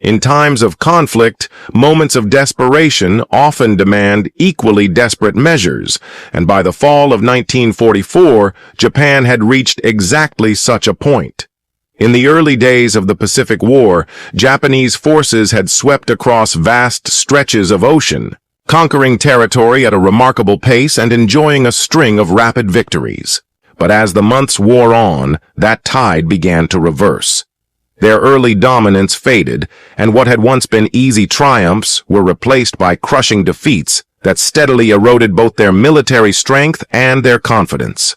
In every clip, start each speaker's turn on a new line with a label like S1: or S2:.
S1: In times of conflict, moments of desperation often demand equally desperate measures, and by the fall of 1944, Japan had reached exactly such a point. In the early days of the Pacific War, Japanese forces had swept across vast stretches of ocean, conquering territory at a remarkable pace and enjoying a string of rapid victories. But as the months wore on, that tide began to reverse. Their early dominance faded, and what had once been easy triumphs were replaced by crushing defeats that steadily eroded both their military strength and their confidence.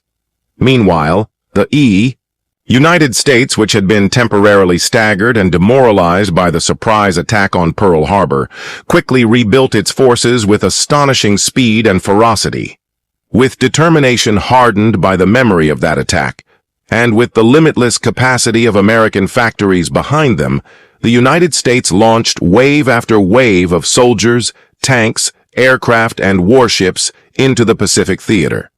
S1: Meanwhile, the United States, which had been temporarily staggered and demoralized by the surprise attack on Pearl Harbor, quickly rebuilt its forces with astonishing speed and ferocity. With determination hardened by the memory of that attack, and with the limitless capacity of American factories behind them, the United States launched wave after wave of soldiers, tanks, aircraft, and warships into the Pacific theater.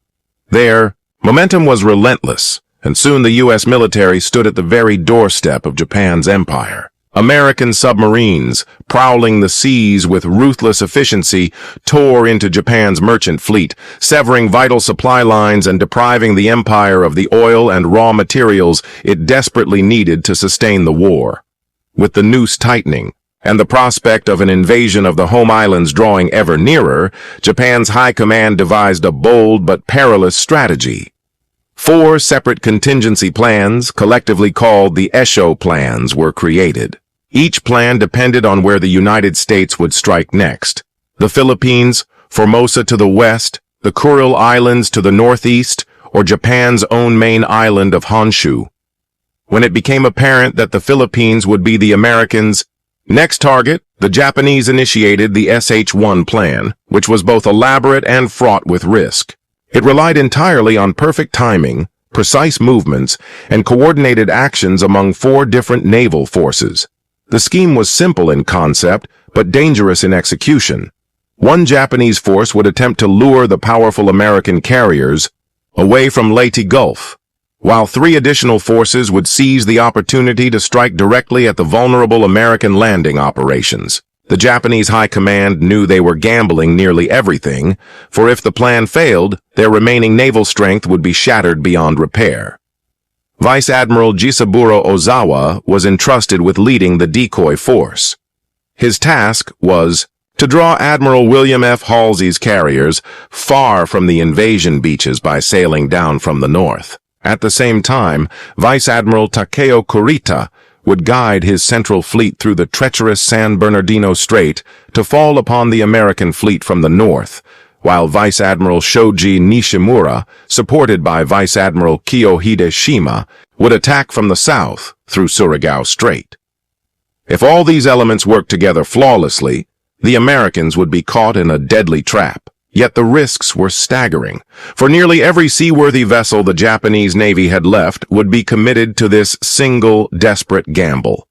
S1: Their momentum was relentless, and soon the U.S. military stood at the very doorstep of Japan's empire. American submarines, prowling the seas with ruthless efficiency, tore into Japan's merchant fleet, severing vital supply lines and depriving the empire of the oil and raw materials it desperately needed to sustain the war. With the noose tightening, and the prospect of an invasion of the home islands drawing ever nearer, Japan's high command devised a bold but perilous strategy. 4 separate contingency plans, collectively called the Esho plans, were created. Each plan depended on where the United States would strike next. The Philippines, Formosa to the west, the Kuril Islands to the northeast, or Japan's own main island of Honshu. When it became apparent that the Philippines would be the Americans' next target, the Japanese initiated the SH-1 plan, which was both elaborate and fraught with risk. It relied entirely on perfect timing, precise movements, and coordinated actions among 4 different naval forces. The scheme was simple in concept, but dangerous in execution. One Japanese force would attempt to lure the powerful American carriers away from Leyte Gulf, while 3 additional forces would seize the opportunity to strike directly at the vulnerable American landing operations. The Japanese High Command knew they were gambling nearly everything, for if the plan failed, their remaining naval strength would be shattered beyond repair. Vice Admiral Jisaburo Ozawa was entrusted with leading the decoy force. His task was to draw Admiral William F. Halsey's carriers far from the invasion beaches by sailing down from the north. At the same time, Vice Admiral Takeo Kurita would guide his central fleet through the treacherous San Bernardino Strait to fall upon the American fleet from the north, while Vice Admiral Shoji Nishimura, supported by Vice Admiral Kiyohide Shima, would attack from the south through Surigao Strait. If all these elements worked together flawlessly, the Americans would be caught in a deadly trap. Yet the risks were staggering, for nearly every seaworthy vessel the Japanese Navy had left would be committed to this single, desperate gamble.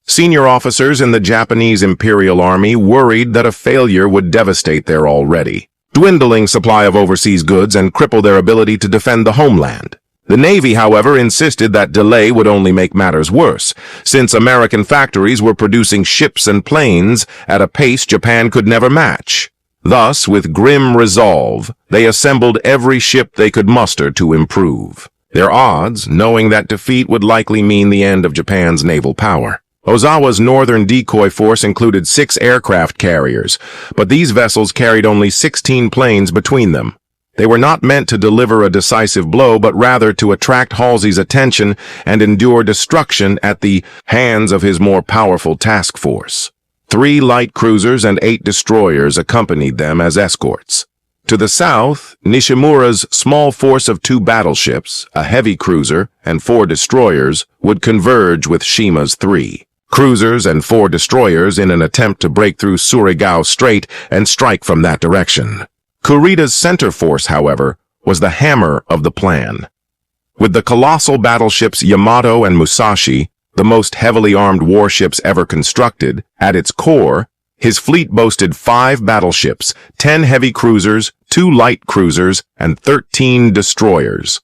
S1: Senior officers in the Japanese Imperial Army worried that a failure would devastate their already dwindling supply of overseas goods and cripple their ability to defend the homeland. The Navy, however, insisted that delay would only make matters worse, since American factories were producing ships and planes at a pace Japan could never match. Thus, with grim resolve, they assembled every ship they could muster to improve their odds, knowing that defeat would likely mean the end of Japan's naval power. Ozawa's northern decoy force included 6 aircraft carriers, but these vessels carried only 16 planes between them. They were not meant to deliver a decisive blow, but rather to attract Halsey's attention and endure destruction at the hands of his more powerful task force. 3 light cruisers and 8 destroyers accompanied them as escorts. To the south, Nishimura's small force of 2 battleships, a heavy cruiser, and 4 destroyers would converge with Shima's 3 cruisers and 4 destroyers in an attempt to break through Surigao Strait and strike from that direction. Kurita's center force, however, was the hammer of the plan. With the colossal battleships Yamato and Musashi, the most heavily armed warships ever constructed, at its core, his fleet boasted 5 battleships, 10 heavy cruisers, 2 light cruisers, and 13 destroyers.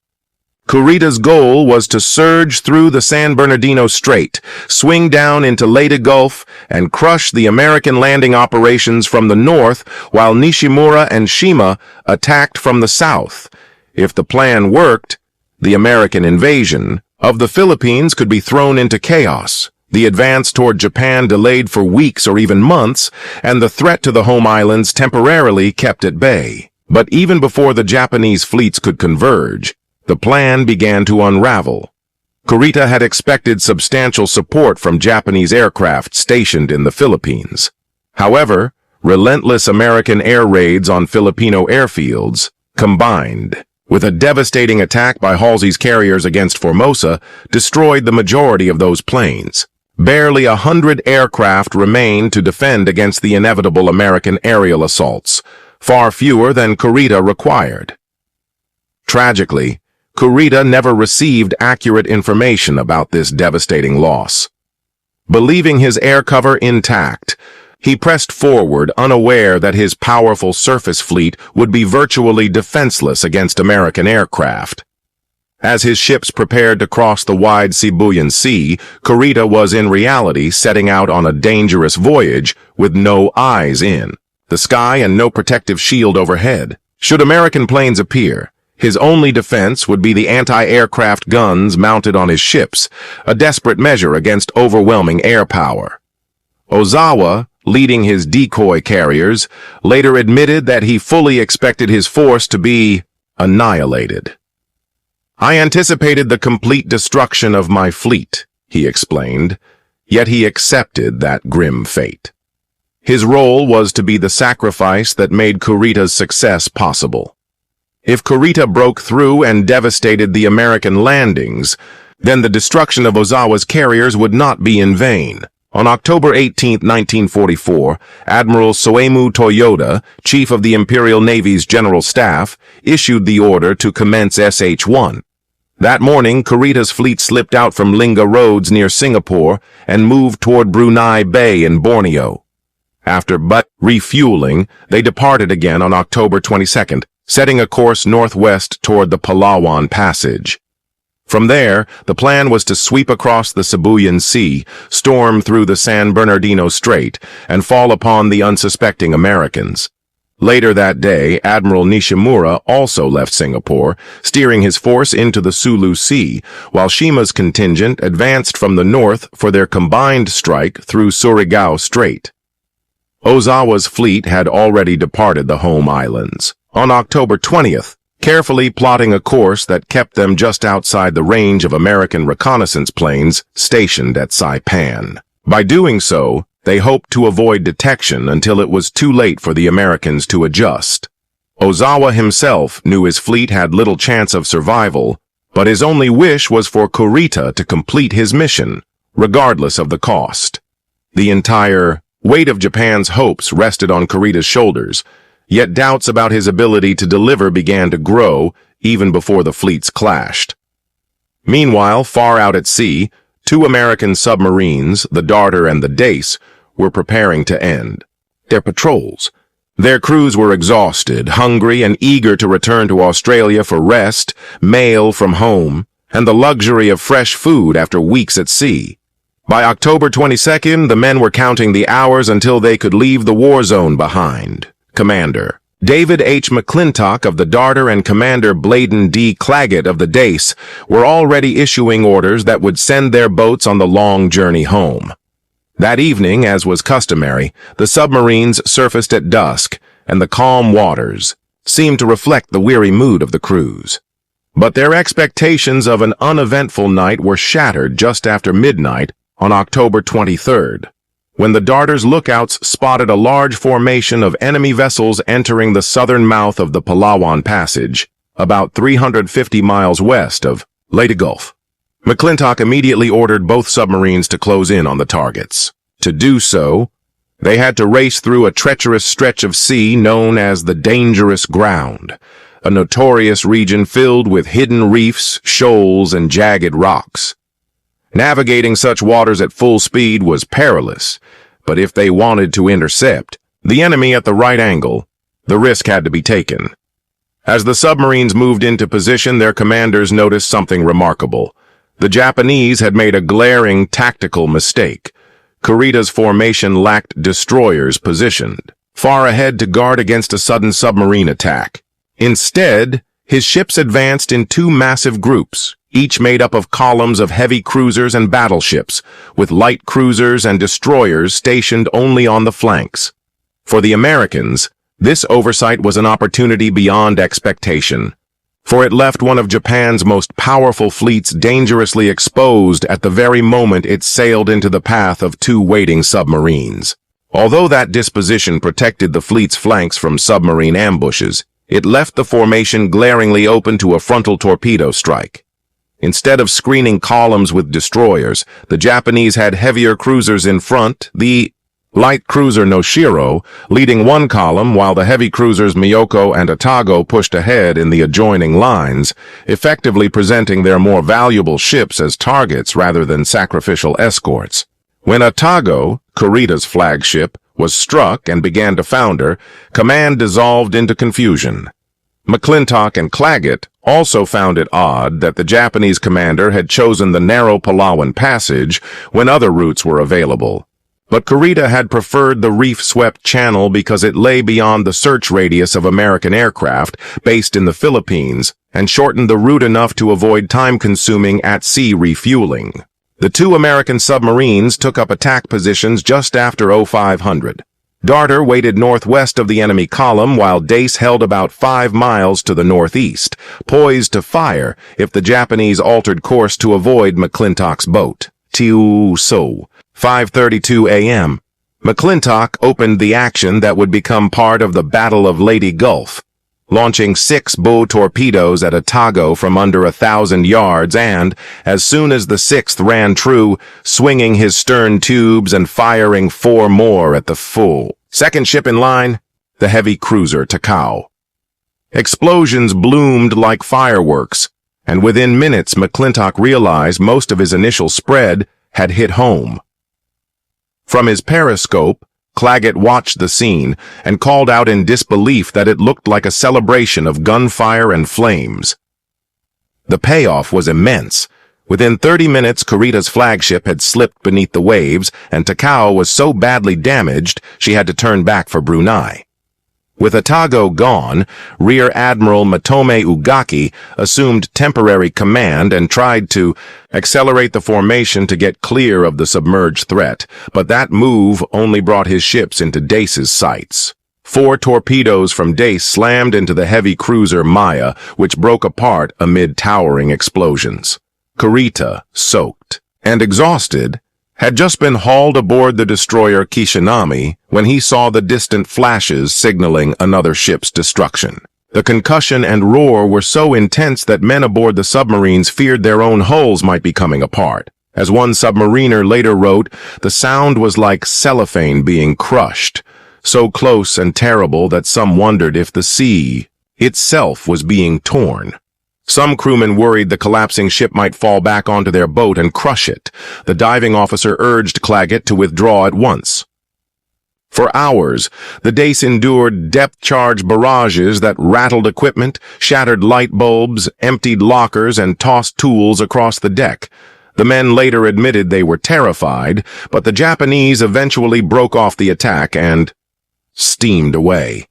S1: Kurita's goal was to surge through the San Bernardino Strait, swing down into Leyte Gulf, and crush the American landing operations from the north, while Nishimura and Shima attacked from the south. If the plan worked, the American invasion of the Philippines could be thrown into chaos. The advance toward Japan delayed for weeks or even months, and the threat to the home islands temporarily kept at bay. But even before the Japanese fleets could converge, the plan began to unravel. Kurita had expected substantial support from Japanese aircraft stationed in the Philippines. However, relentless American air raids on Filipino airfields, combined with a devastating attack by Halsey's carriers against Formosa, destroyed the majority of those planes. Barely 100 aircraft remained to defend against the inevitable American aerial assaults, far fewer than Kurita required. Tragically, Kurita never received accurate information about this devastating loss. Believing his air cover intact, he pressed forward, unaware that his powerful surface fleet would be virtually defenseless against American aircraft. As his ships prepared to cross the wide Sibuyan Sea, Kurita was in reality setting out on a dangerous voyage with no eyes in the sky and no protective shield overhead. Should American planes appear, his only defense would be the anti-aircraft guns mounted on his ships, a desperate measure against overwhelming air power. Ozawa, leading his decoy carriers, later admitted that he fully expected his force to be annihilated. "I anticipated the complete destruction of my fleet," he explained, yet he accepted that grim fate. His role was to be the sacrifice that made Kurita's success possible. If Kurita broke through and devastated the American landings, then the destruction of Ozawa's carriers would not be in vain. On October 18, 1944, Admiral Soemu Toyoda, chief of the Imperial Navy's General Staff, issued the order to commence SH-1. That morning, Kurita's fleet slipped out from Lingga Roads near Singapore and moved toward Brunei Bay in Borneo. After refueling, they departed again on October 22nd, setting a course northwest toward the Palawan Passage. From there, the plan was to sweep across the Sibuyan Sea, storm through the San Bernardino Strait, and fall upon the unsuspecting Americans. Later that day, Admiral Nishimura also left Singapore, steering his force into the Sulu Sea, while Shima's contingent advanced from the north for their combined strike through Surigao Strait. Ozawa's fleet had already departed the home islands. On October 20th, carefully plotting a course that kept them just outside the range of American reconnaissance planes stationed at Saipan. By doing so, they hoped to avoid detection until it was too late for the Americans to adjust. Ozawa himself knew his fleet had little chance of survival, but his only wish was for Kurita to complete his mission, regardless of the cost. The entire weight of Japan's hopes rested on Kurita's shoulders, yet doubts about his ability to deliver began to grow even before the fleets clashed. Meanwhile, far out at sea, two American submarines, the Darter and the Dace, were preparing to end their patrols. Their crews were exhausted, hungry, and eager to return to Australia for rest, mail from home, and the luxury of fresh food after weeks at sea. By October 22nd, the men were counting the hours until they could leave the war zone behind. Commander David H. McClintock of the Darter and Commander Bladen D. Claggett of the Dace were already issuing orders that would send their boats on the long journey home. That evening, as was customary, the submarines surfaced at dusk, and the calm waters seemed to reflect the weary mood of the crews. But their expectations of an uneventful night were shattered just after midnight on October 23rd. When the Darter's lookouts spotted a large formation of enemy vessels entering the southern mouth of the Palawan Passage, about 350 miles west of Leyte Gulf. McClintock immediately ordered both submarines to close in on the targets. To do so, they had to race through a treacherous stretch of sea known as the Dangerous Ground, a notorious region filled with hidden reefs, shoals, and jagged rocks. Navigating such waters at full speed was perilous, but if they wanted to intercept the enemy at the right angle, the risk had to be taken. As the submarines moved into position, their commanders noticed something remarkable. The Japanese had made a glaring tactical mistake. Kurita's formation lacked destroyers positioned far ahead to guard against a sudden submarine attack. Instead, his ships advanced in two massive groups, each made up of columns of heavy cruisers and battleships, with light cruisers and destroyers stationed only on the flanks. For the Americans, this oversight was an opportunity beyond expectation, for it left one of Japan's most powerful fleets dangerously exposed at the very moment it sailed into the path of two waiting submarines. Although that disposition protected the fleet's flanks from submarine ambushes, it left the formation glaringly open to a frontal torpedo strike. Instead of screening columns with destroyers, the Japanese had heavier cruisers in front, the light cruiser Noshiro leading one column while the heavy cruisers Miyako and Atago pushed ahead in the adjoining lines, effectively presenting their more valuable ships as targets rather than sacrificial escorts. When Atago, Kurita's flagship, was struck and began to founder, command dissolved into confusion. McClintock and Claggett also found it odd that the Japanese commander had chosen the narrow Palawan passage when other routes were available. But Kurita had preferred the reef-swept channel because it lay beyond the search radius of American aircraft based in the Philippines and shortened the route enough to avoid time-consuming at-sea refueling. The two American submarines took up attack positions just after 0500. Darter waited northwest of the enemy column while Dace held about 5 miles to the northeast, poised to fire if the Japanese altered course to avoid McClintock's boat. 5:32 a.m. McClintock opened the action that would become part of the Battle of Leyte Gulf, launching 6 bow torpedoes at Atago from under 1,000 yards and, as soon as the 6th ran true, swinging his stern tubes and firing 4 more at the full. Second ship in line, the heavy cruiser Takao. Explosions bloomed like fireworks, and within minutes McClintock realized most of his initial spread had hit home. From his periscope, Claggett watched the scene and called out in disbelief that it looked like a celebration of gunfire and flames. The payoff was immense. Within 30 minutes, Kurita's flagship had slipped beneath the waves, and Takao was so badly damaged she had to turn back for Brunei. With Atago gone, Rear Admiral Matome Ugaki assumed temporary command and tried to accelerate the formation to get clear of the submerged threat, but that move only brought his ships into Dace's sights. 4 torpedoes from Dace slammed into the heavy cruiser Maya, which broke apart amid towering explosions. Kurita, soaked and exhausted, had just been hauled aboard the destroyer Kishinami when he saw the distant flashes signaling another ship's destruction. The concussion and roar were so intense that men aboard the submarines feared their own hulls might be coming apart. As one submariner later wrote, the sound was like cellophane being crushed, so close and terrible that some wondered if the sea itself was being torn. Some crewmen worried the collapsing ship might fall back onto their boat and crush it. The diving officer urged Claggett to withdraw at once. For hours, the Dace endured depth-charge barrages that rattled equipment, shattered light bulbs, emptied lockers, and tossed tools across the deck. The men later admitted they were terrified, but the Japanese eventually broke off the attack and steamed away.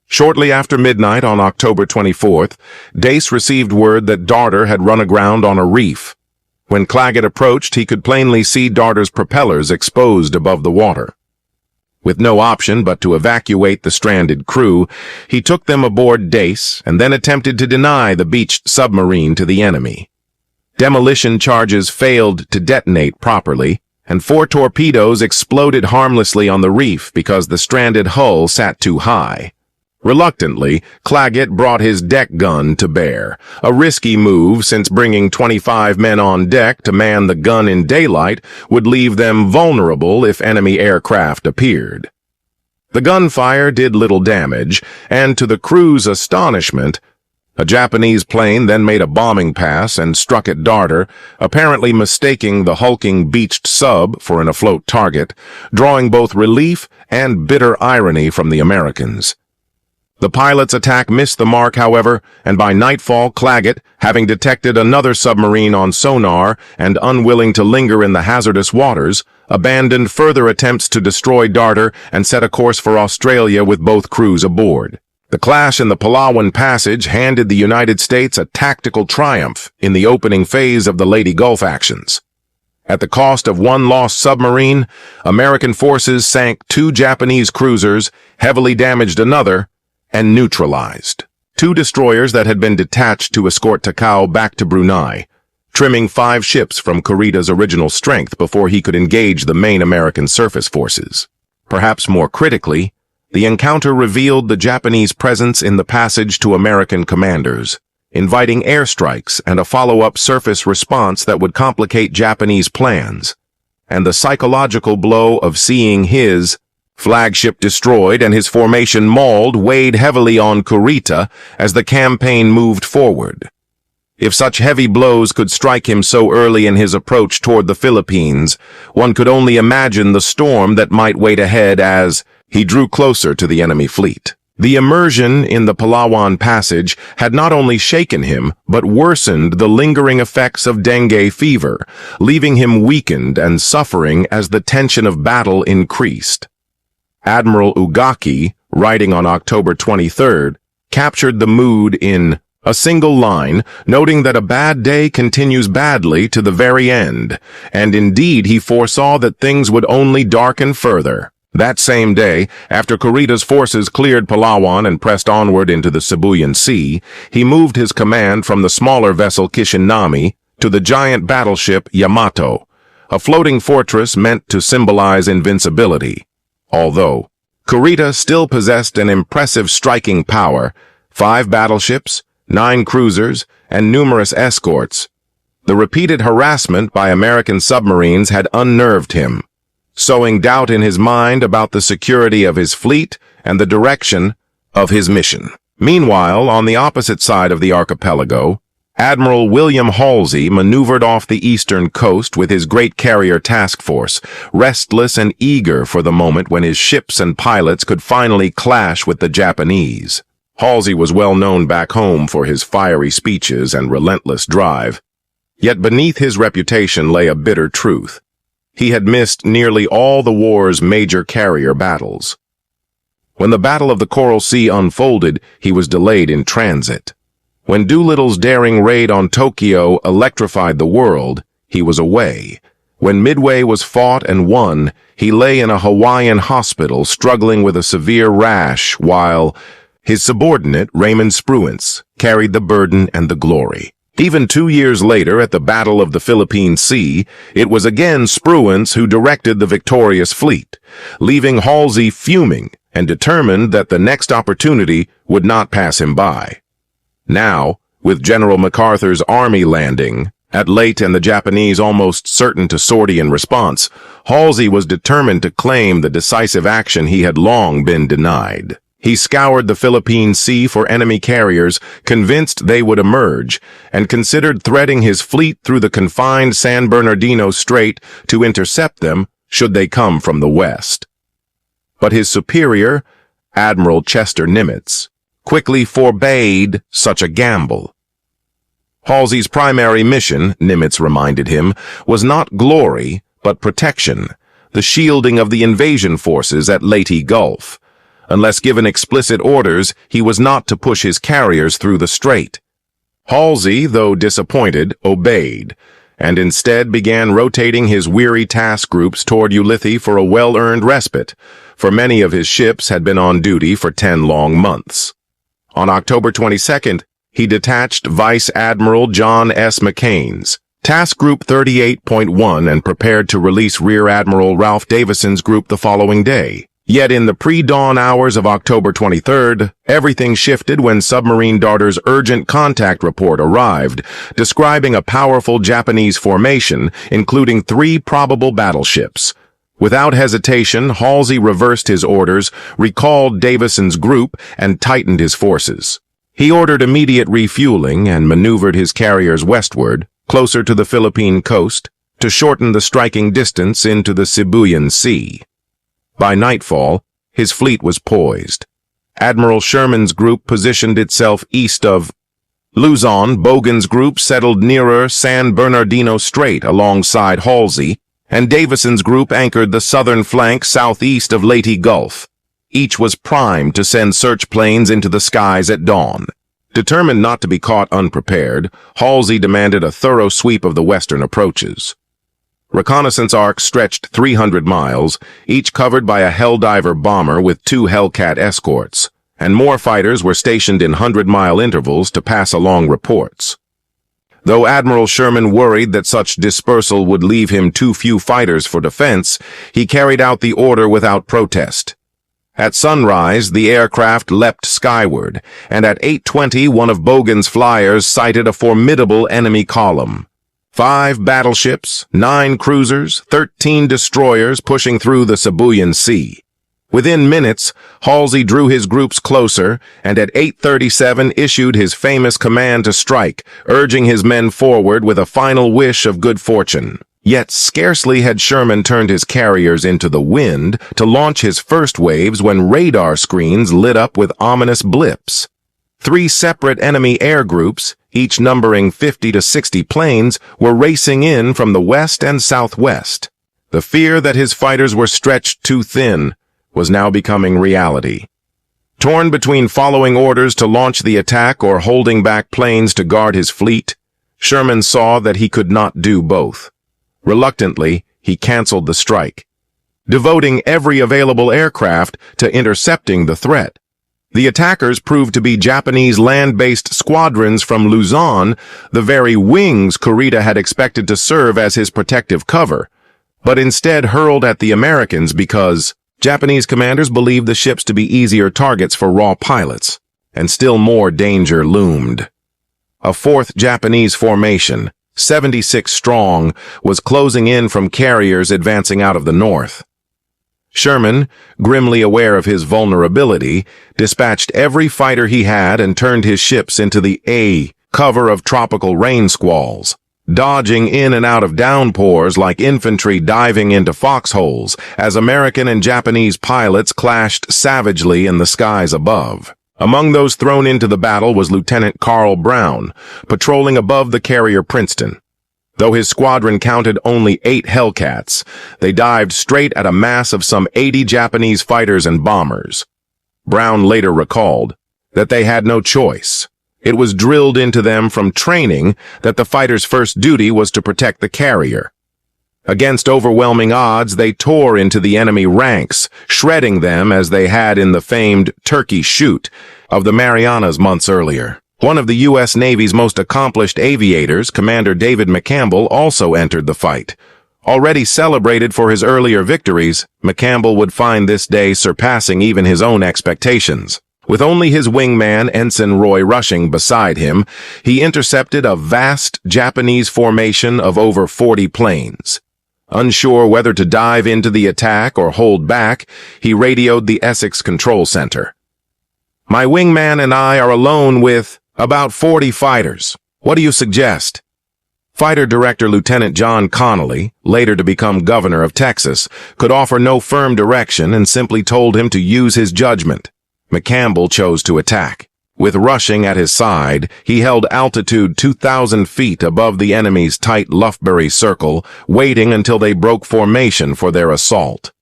S1: Shortly after midnight on October 24th, Dace received word that Darter had run aground on a reef. When Claggett approached, he could plainly see Darter's propellers exposed above the water. With no option but to evacuate the stranded crew, he took them aboard Dace and then attempted to deny the beached submarine to the enemy. Demolition charges failed to detonate properly, and 4 torpedoes exploded harmlessly on the reef because the stranded hull sat too high. Reluctantly, Claggett brought his deck gun to bear, a risky move since bringing 25 men on deck to man the gun in daylight would leave them vulnerable if enemy aircraft appeared. The gunfire did little damage, and to the crew's astonishment, a Japanese plane then made a bombing pass and struck at Darter, apparently mistaking the hulking beached sub for an afloat target, drawing both relief and bitter irony from the Americans. The pilot's attack missed the mark, however, and by nightfall, Claggett, having detected another submarine on sonar and unwilling to linger in the hazardous waters, abandoned further attempts to destroy Darter and set a course for Australia with both crews aboard. The clash in the Palawan Passage handed the United States a tactical triumph in the opening phase of the Leyte Gulf actions. At the cost of one lost submarine, American forces sank 2 Japanese cruisers, heavily damaged another, and neutralized 2 destroyers that had been detached to escort Takao back to Brunei, trimming 5 ships from Kurita's original strength before he could engage the main American surface forces. Perhaps more critically, the encounter revealed the Japanese presence in the passage to American commanders, inviting airstrikes and a follow-up surface response that would complicate Japanese plans, and the psychological blow of seeing his flagship destroyed and his formation mauled weighed heavily on Kurita as the campaign moved forward. If such heavy blows could strike him so early in his approach toward the Philippines, one could only imagine the storm that might wait ahead as he drew closer to the enemy fleet. The immersion in the Palawan Passage had not only shaken him, but worsened the lingering effects of dengue fever, leaving him weakened and suffering as the tension of battle increased. Admiral Ugaki, writing on October 23rd, captured the mood in a single line, noting that a bad day continues badly to the very end, and indeed he foresaw that things would only darken further. That same day, after Kurita's forces cleared Palawan and pressed onward into the Sibuyan Sea, he moved his command from the smaller vessel Kishinami to the giant battleship Yamato, a floating fortress meant to symbolize invincibility. Although Kurita still possessed an impressive striking power, 5 battleships, 9 cruisers, and numerous escorts, the repeated harassment by American submarines had unnerved him, sowing doubt in his mind about the security of his fleet and the direction of his mission. Meanwhile, on the opposite side of the archipelago, Admiral William Halsey maneuvered off the eastern coast with his great carrier task force, restless and eager for the moment when his ships and pilots could finally clash with the Japanese. Halsey was well known back home for his fiery speeches and relentless drive. Yet beneath his reputation lay a bitter truth. He had missed nearly all the war's major carrier battles. When the Battle of the Coral Sea unfolded, he was delayed in transit. When Doolittle's daring raid on Tokyo electrified the world, he was away. When Midway was fought and won, he lay in a Hawaiian hospital struggling with a severe rash while his subordinate, Raymond Spruance, carried the burden and the glory. Even 2 years later, at the Battle of the Philippine Sea, it was again Spruance who directed the victorious fleet, leaving Halsey fuming and determined that the next opportunity would not pass him by. Now, with General MacArthur's army landing at Leyte and the Japanese almost certain to sortie in response, Halsey was determined to claim the decisive action he had long been denied. He scoured the Philippine Sea for enemy carriers, convinced they would emerge, and considered threading his fleet through the confined San Bernardino Strait to intercept them should they come from the west. But his superior, Admiral Chester Nimitz, quickly forbade such a gamble. Halsey's primary mission, Nimitz reminded him, was not glory, but protection, the shielding of the invasion forces at Leyte Gulf. Unless given explicit orders, he was not to push his carriers through the strait. Halsey, though disappointed, obeyed, and instead began rotating his weary task groups toward Ulithi for a well-earned respite, for many of his ships had been on duty for 10 long months. On October 22nd, he detached Vice Admiral John S. McCain's Task Group 38.1 and prepared to release Rear Admiral Ralph Davison's group the following day. Yet in the pre-dawn hours of October 23rd, everything shifted when Submarine Darter's urgent contact report arrived, describing a powerful Japanese formation, including 3 probable battleships. Without hesitation, Halsey reversed his orders, recalled Davison's group, and tightened his forces. He ordered immediate refueling and maneuvered his carriers westward, closer to the Philippine coast, to shorten the striking distance into the Sibuyan Sea. By nightfall, his fleet was poised. Admiral Sherman's group positioned itself east of Luzon. Bogan's group settled nearer San Bernardino Strait alongside Halsey, and Davison's group anchored the southern flank southeast of Leyte Gulf. Each was primed to send search planes into the skies at dawn. Determined not to be caught unprepared, Halsey demanded a thorough sweep of the western approaches. Reconnaissance arcs stretched 300 miles, each covered by a Helldiver bomber with 2 Hellcat escorts, and more fighters were stationed in 100-mile intervals to pass along reports. Though Admiral Sherman worried that such dispersal would leave him too few fighters for defense, he carried out the order without protest. At sunrise, the aircraft leapt skyward, and at 8:20 one of Bogan's flyers sighted a formidable enemy column. 5 battleships, 9 cruisers, 13 destroyers pushing through the Sibuyan Sea. Within minutes, Halsey drew his groups closer, and at 8:37 issued his famous command to strike, urging his men forward with a final wish of good fortune. Yet scarcely had Sherman turned his carriers into the wind to launch his first waves when radar screens lit up with ominous blips. 3 separate enemy air groups, each numbering 50 to 60 planes, were racing in from the west and southwest. The fear that his fighters were stretched too thin was now becoming reality. Torn between following orders to launch the attack or holding back planes to guard his fleet, Sherman saw that he could not do both. Reluctantly, he canceled the strike, devoting every available aircraft to intercepting the threat. The attackers proved to be Japanese land-based squadrons from Luzon, the very wings Kurita had expected to serve as his protective cover, but instead hurled at the Americans because Japanese commanders believed the ships to be easier targets for raw pilots, and still more danger loomed. A 4th Japanese formation, 76 strong, was closing in from carriers advancing out of the north. Sherman, grimly aware of his vulnerability, dispatched every fighter he had and turned his ships into the cover of tropical rain squalls, dodging in and out of downpours like infantry diving into foxholes as American and Japanese pilots clashed savagely in the skies above. Among those thrown into the battle was Lieutenant Carl Brown, patrolling above the carrier Princeton. Though his squadron counted only 8 Hellcats, they dived straight at a mass of some 80 Japanese fighters and bombers. Brown later recalled that they had no choice. It was drilled into them from training that the fighters' first duty was to protect the carrier. Against overwhelming odds, they tore into the enemy ranks, shredding them as they had in the famed Turkey Shoot of the Marianas months earlier. One of the U.S. Navy's most accomplished aviators, Commander David McCampbell, also entered the fight. Already celebrated for his earlier victories, McCampbell would find this day surpassing even his own expectations. With only his wingman, Ensign Roy Rushing, beside him, he intercepted a vast Japanese formation of over 40 planes. Unsure whether to dive into the attack or hold back, he radioed the Essex Control Center. "My wingman and I are alone with about 40 fighters. What do you suggest?" Fighter Director Lieutenant John Connolly, later to become governor of Texas, could offer no firm direction and simply told him to use his judgment. McCampbell chose to attack. With Rushing at his side, he held altitude 2,000 feet above the enemy's tight Loughbury circle, waiting until they broke formation for their assault.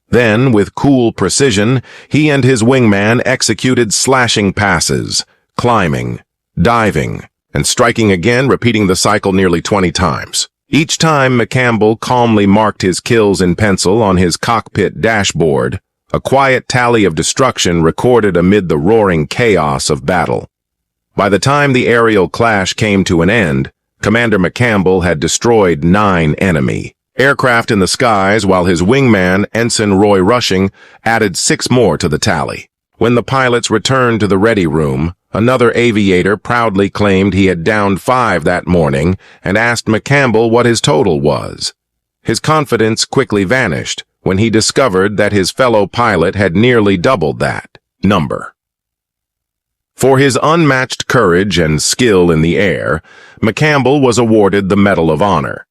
S1: Then, with cool precision, he and his wingman executed slashing passes, climbing, diving, and striking again, repeating the cycle nearly 20 times. Each time, McCampbell calmly marked his kills in pencil on his cockpit dashboard, a quiet tally of destruction recorded amid the roaring chaos of battle. By the time the aerial clash came to an end, Commander McCampbell had destroyed 9 enemy aircraft in the skies, while his wingman, Ensign Roy Rushing, added 6 more to the tally. When the pilots returned to the ready room, another aviator proudly claimed he had downed 5 that morning and asked McCampbell what his total was. His confidence quickly vanished when he discovered that his fellow pilot had nearly doubled that number. For his unmatched courage and skill in the air, McCampbell was awarded the Medal of Honor.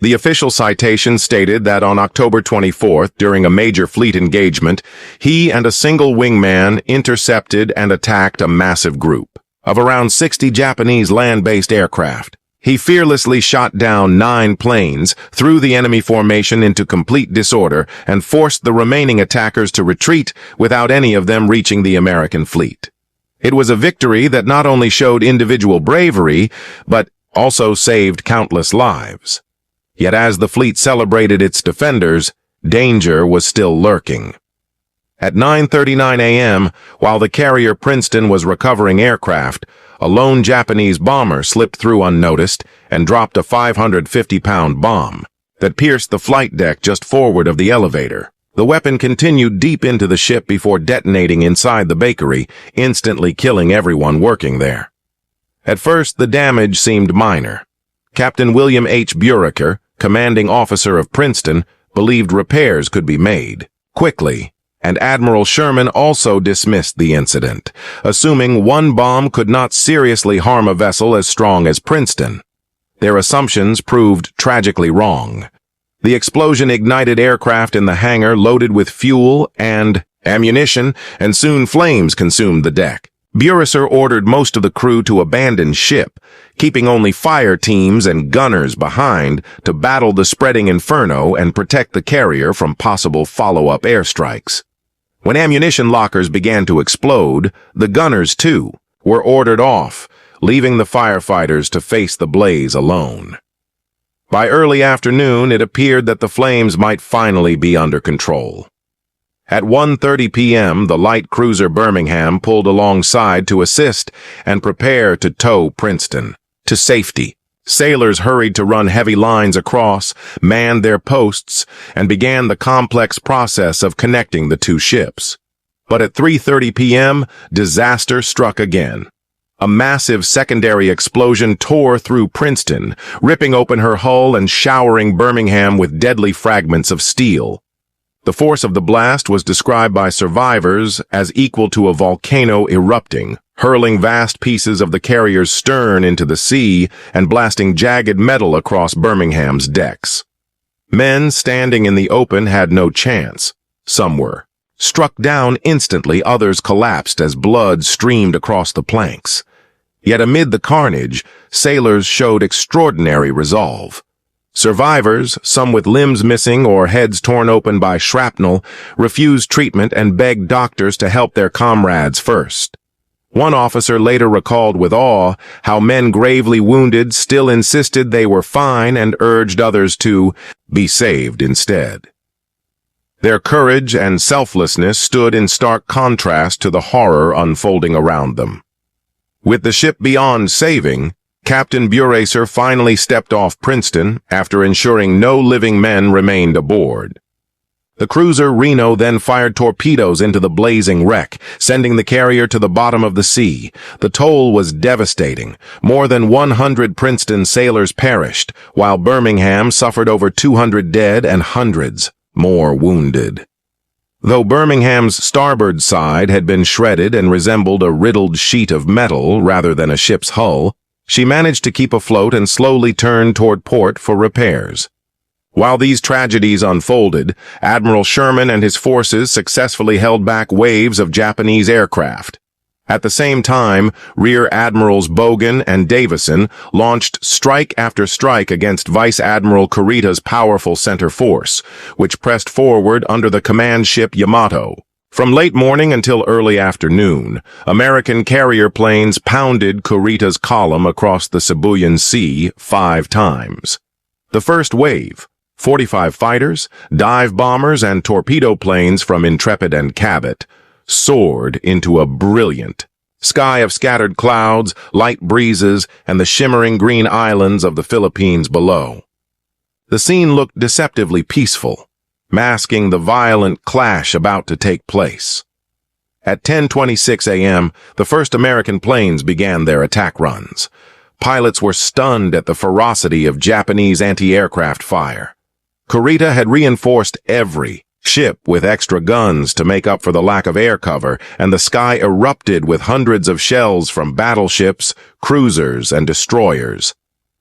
S1: The official citation stated that on October 24th, during a major fleet engagement, he and a single wingman intercepted and attacked a massive group of around 60 Japanese land-based aircraft. He fearlessly shot down 9 planes, threw the enemy formation into complete disorder, and forced the remaining attackers to retreat without any of them reaching the American fleet. It was a victory that not only showed individual bravery, but also saved countless lives. Yet as the fleet celebrated its defenders, danger was still lurking. At 9:39 a.m., while the carrier Princeton was recovering aircraft, a lone Japanese bomber slipped through unnoticed and dropped a 550-pound bomb that pierced the flight deck just forward of the elevator. The weapon continued deep into the ship before detonating inside the bakery, instantly killing everyone working there. At first, the damage seemed minor. Captain William H. Buraker, commanding officer of Princeton, believed repairs could be made quickly, and Admiral Sherman also dismissed the incident, assuming one bomb could not seriously harm a vessel as strong as Princeton. Their assumptions proved tragically wrong. The explosion ignited aircraft in the hangar loaded with fuel and ammunition, and soon flames consumed the deck. Buraker ordered most of the crew to abandon ship, keeping only fire teams and gunners behind to battle the spreading inferno and protect the carrier from possible follow-up airstrikes. When ammunition lockers began to explode, the gunners, too, were ordered off, leaving the firefighters to face the blaze alone. By early afternoon, it appeared that the flames might finally be under control. At 1:30 p.m., the light cruiser Birmingham pulled alongside to assist and prepare to tow Princeton to safety. Sailors hurried to run heavy lines across, manned their posts, and began the complex process of connecting the two ships. But at 3:30 p.m., disaster struck again. A massive secondary explosion tore through Princeton, ripping open her hull and showering Birmingham with deadly fragments of steel. The force of the blast was described by survivors as equal to a volcano erupting, hurling vast pieces of the carrier's stern into the sea and blasting jagged metal across Birmingham's decks. Men standing in the open had no chance. Some were struck down instantly, others collapsed as blood streamed across the planks. Yet amid the carnage, sailors showed extraordinary resolve. Survivors, some with limbs missing or heads torn open by shrapnel, refused treatment and begged doctors to help their comrades first. One officer later recalled with awe how men gravely wounded still insisted they were fine and urged others to be saved instead. Their courage and selflessness stood in stark contrast to the horror unfolding around them. With the ship beyond saving, Captain Buraker finally stepped off Princeton after ensuring no living men remained aboard. The cruiser Reno then fired torpedoes into the blazing wreck, sending the carrier to the bottom of the sea. The toll was devastating. More than 100 Princeton sailors perished, while Birmingham suffered over 200 dead and hundreds more wounded. Though Birmingham's starboard side had been shredded and resembled a riddled sheet of metal rather than a ship's hull, she managed to keep afloat and slowly turned toward port for repairs. While these tragedies unfolded, Admiral Sherman and his forces successfully held back waves of Japanese aircraft. At the same time, Rear Admirals Bogan and Davison launched strike after strike against Vice Admiral Kurita's powerful center force, which pressed forward under the command ship Yamato. From late morning until early afternoon, American carrier planes pounded Kurita's column across the Sibuyan Sea 5 times. The first wave, 45 fighters, dive bombers, and torpedo planes from Intrepid and Cabot, soared into a brilliant sky of scattered clouds, light breezes, and the shimmering green islands of the Philippines below. The scene looked deceptively peaceful, masking the violent clash about to take place. At 10:26 a.m., the first American planes began their attack runs. Pilots were stunned at the ferocity of Japanese anti-aircraft fire. Kurita had reinforced every ship with extra guns to make up for the lack of air cover, and the sky erupted with hundreds of shells from battleships, cruisers, and destroyers.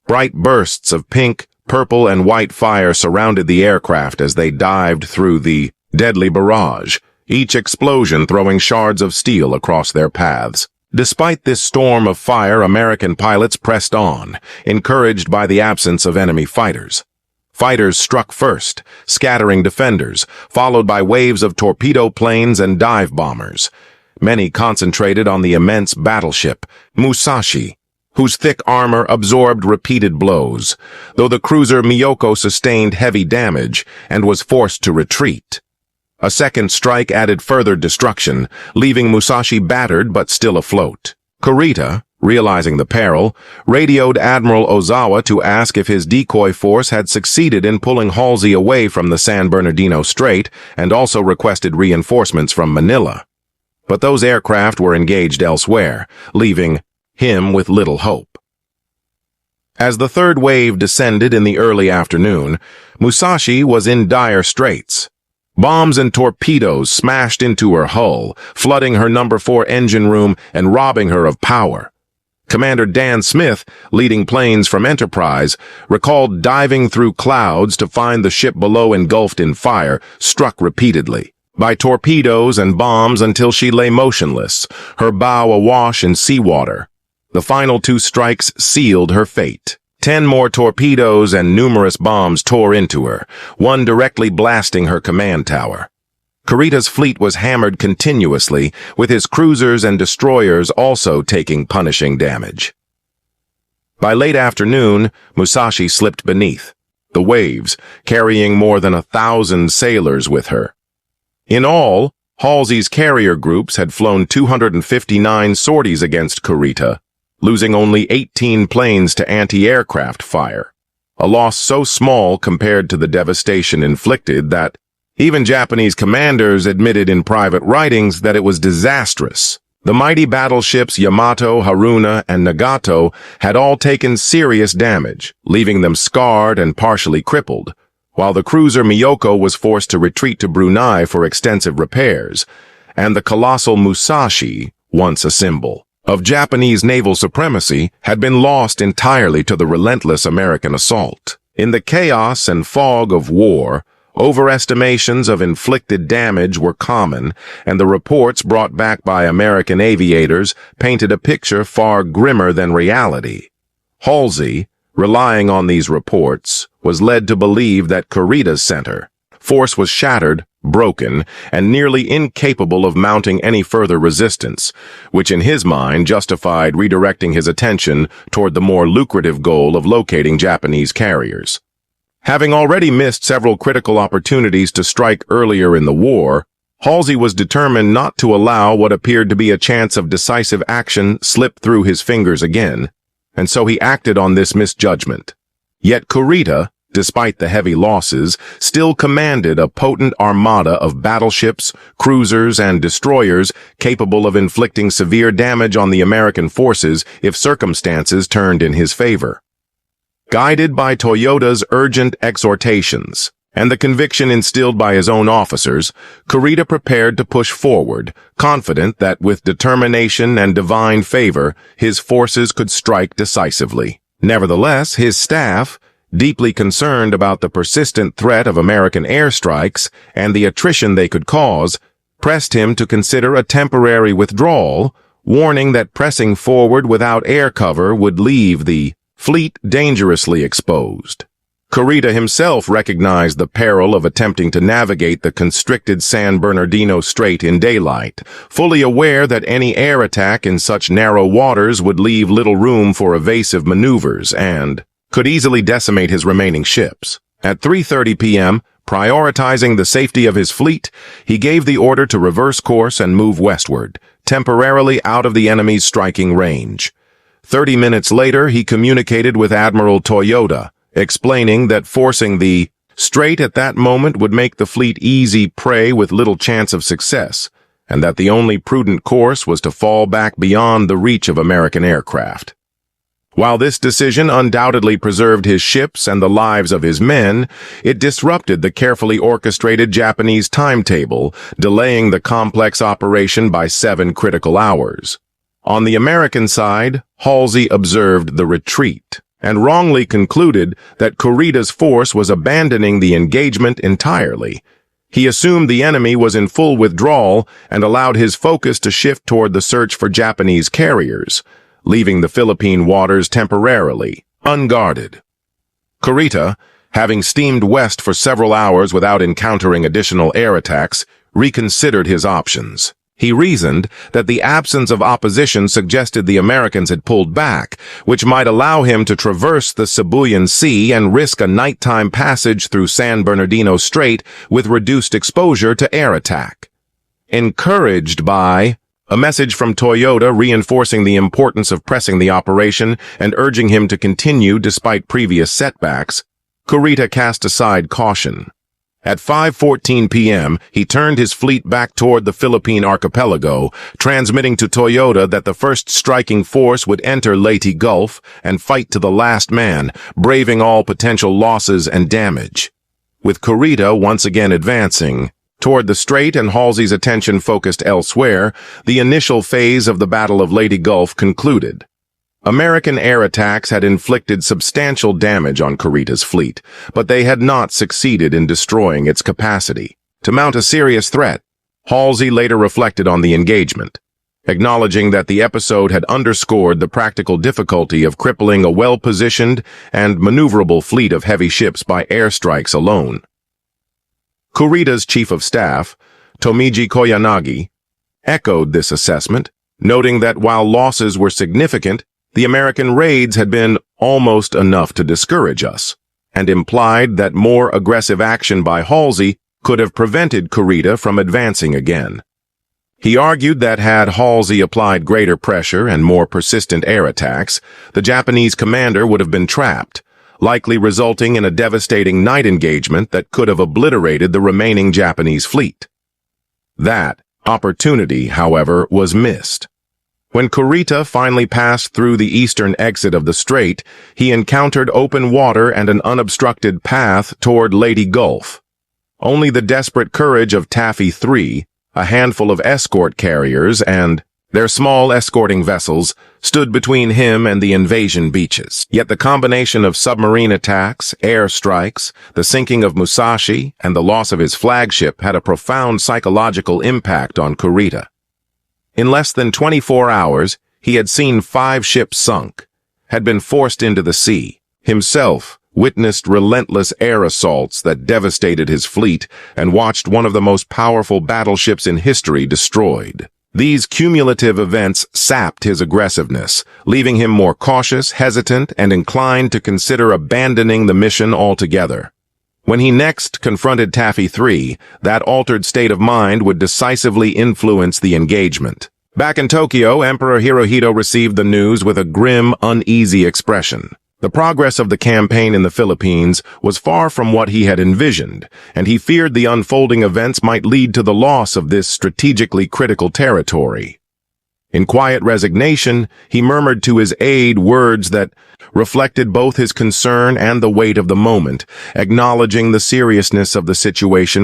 S1: Bright bursts of pink, Purple and white fire surrounded the aircraft as they dived through the deadly barrage, each explosion throwing shards of steel across their paths. Despite this storm of fire, American pilots pressed on, encouraged by the absence of enemy fighters. Fighters struck first, scattering defenders, followed by waves of torpedo planes and dive bombers. Many concentrated on the immense battleship, Musashi, whose thick armor absorbed repeated blows, though the cruiser Miyako sustained heavy damage and was forced to retreat. A second strike added further destruction, leaving Musashi battered but still afloat. Kurita, realizing the peril, radioed Admiral Ozawa to ask if his decoy force had succeeded in pulling Halsey away from the San Bernardino Strait, and also requested reinforcements from Manila. But those aircraft were engaged elsewhere, leaving him with little hope. As the third wave descended in the early afternoon, Musashi was in dire straits. Bombs and torpedoes smashed into her hull, flooding her No. 4 engine room and robbing her of power. Commander Dan Smith, leading planes from Enterprise, recalled diving through clouds to find the ship below engulfed in fire, struck repeatedly by torpedoes and bombs until she lay motionless, her bow awash in seawater. The final two strikes sealed her fate. 10 more torpedoes and numerous bombs tore into her, one directly blasting her command tower. Kurita's fleet was hammered continuously, with his cruisers and destroyers also taking punishing damage. By late afternoon, Musashi slipped beneath, the waves carrying more than 1,000 sailors with her. In all, Halsey's carrier groups had flown 259 sorties against Kurita, losing only 18 planes to anti-aircraft fire, a loss so small compared to the devastation inflicted that even Japanese commanders admitted in private writings that it was disastrous. The mighty battleships Yamato, Haruna, and Nagato had all taken serious damage, leaving them scarred and partially crippled, while the cruiser Miyako was forced to retreat to Brunei for extensive repairs, and the colossal Musashi, once a symbol of Japanese naval supremacy, had been lost entirely to the relentless American assault. In the chaos and fog of war, overestimations of inflicted damage were common, and the reports brought back by American aviators painted a picture far grimmer than reality. Halsey, relying on these reports, was led to believe that Kurita's center force was shattered, broken, and nearly incapable of mounting any further resistance, which in his mind justified redirecting his attention toward the more lucrative goal of locating Japanese carriers. Having already missed several critical opportunities to strike earlier in the war, Halsey was determined not to allow what appeared to be a chance of decisive action slip through his fingers again, and so he acted on this misjudgment. Yet Kurita, despite the heavy losses, still commanded a potent armada of battleships, cruisers, and destroyers capable of inflicting severe damage on the American forces if circumstances turned in his favor. Guided by Toyoda's urgent exhortations and the conviction instilled by his own officers, Kurita prepared to push forward, confident that with determination and divine favor, his forces could strike decisively. Nevertheless, his staff, deeply concerned about the persistent threat of American airstrikes and the attrition they could cause, pressed him to consider a temporary withdrawal, warning that pressing forward without air cover would leave the fleet dangerously exposed. Kurita himself recognized the peril of attempting to navigate the constricted San Bernardino Strait in daylight, fully aware that any air attack in such narrow waters would leave little room for evasive maneuvers and could easily decimate his remaining ships. At 3:30 p.m., prioritizing the safety of his fleet, he gave the order to reverse course and move westward, temporarily out of the enemy's striking range. 30 minutes later, he communicated with Admiral Toyoda, explaining that forcing the strait at that moment would make the fleet easy prey with little chance of success, and that the only prudent course was to fall back beyond the reach of American aircraft. While this decision undoubtedly preserved his ships and the lives of his men, it disrupted the carefully orchestrated Japanese timetable, delaying the complex operation by 7 critical hours. On the American side, Halsey observed the retreat and wrongly concluded that Kurita's force was abandoning the engagement entirely. He assumed the enemy was in full withdrawal and allowed his focus to shift toward the search for Japanese carriers, leaving the Philippine waters temporarily unguarded. Kurita, having steamed west for several hours without encountering additional air attacks, reconsidered his options. He reasoned that the absence of opposition suggested the Americans had pulled back, which might allow him to traverse the Sibuyan Sea and risk a nighttime passage through San Bernardino Strait with reduced exposure to air attack. Encouraged by a message from Toyota reinforcing the importance of pressing the operation and urging him to continue despite previous setbacks, Kurita cast aside caution. At 5:14 p.m., he turned his fleet back toward the Philippine archipelago, transmitting to Toyota that the first striking force would enter Leyte Gulf and fight to the last man, braving all potential losses and damage. With Kurita once again advancing toward the strait and Halsey's attention focused elsewhere, the initial phase of the Battle of Leyte Gulf concluded. American air attacks had inflicted substantial damage on Kurita's fleet, but they had not succeeded in destroying its capacity to mount a serious threat. Halsey later reflected on the engagement, acknowledging that the episode had underscored the practical difficulty of crippling a well-positioned and maneuverable fleet of heavy ships by airstrikes alone. Kurita's chief of staff, Tomiji Koyanagi, echoed this assessment, noting that while losses were significant, the American raids had been almost enough to discourage us, and implied that more aggressive action by Halsey could have prevented Kurita from advancing again. He argued that had Halsey applied greater pressure and more persistent air attacks, the Japanese commander would have been trapped, likely resulting in a devastating night engagement that could have obliterated the remaining Japanese fleet. That opportunity, however, was missed. When Kurita finally passed through the eastern exit of the strait, he encountered open water and an unobstructed path toward Leyte Gulf. Only the desperate courage of Taffy III, a handful of escort carriers, and their small escorting vessels stood between him and the invasion beaches. Yet the combination of submarine attacks, air strikes, the sinking of Musashi, and the loss of his flagship had a profound psychological impact on Kurita. In less than 24 hours, he had seen 5 ships sunk, had been forced into the sea, himself witnessed relentless air assaults that devastated his fleet, and watched one of the most powerful battleships in history destroyed. These cumulative events sapped his aggressiveness, leaving him more cautious, hesitant, and inclined to consider abandoning the mission altogether. When he next confronted Taffy III, that altered state of mind would decisively influence the engagement. Back in Tokyo, Emperor Hirohito received the news with a grim, uneasy expression. The progress of the campaign in the Philippines was far from what he had envisioned, and he feared the unfolding events might lead to the loss of this strategically critical territory. In quiet resignation, he murmured to his aide words that reflected both his concern and the weight of the moment, acknowledging the seriousness of the situation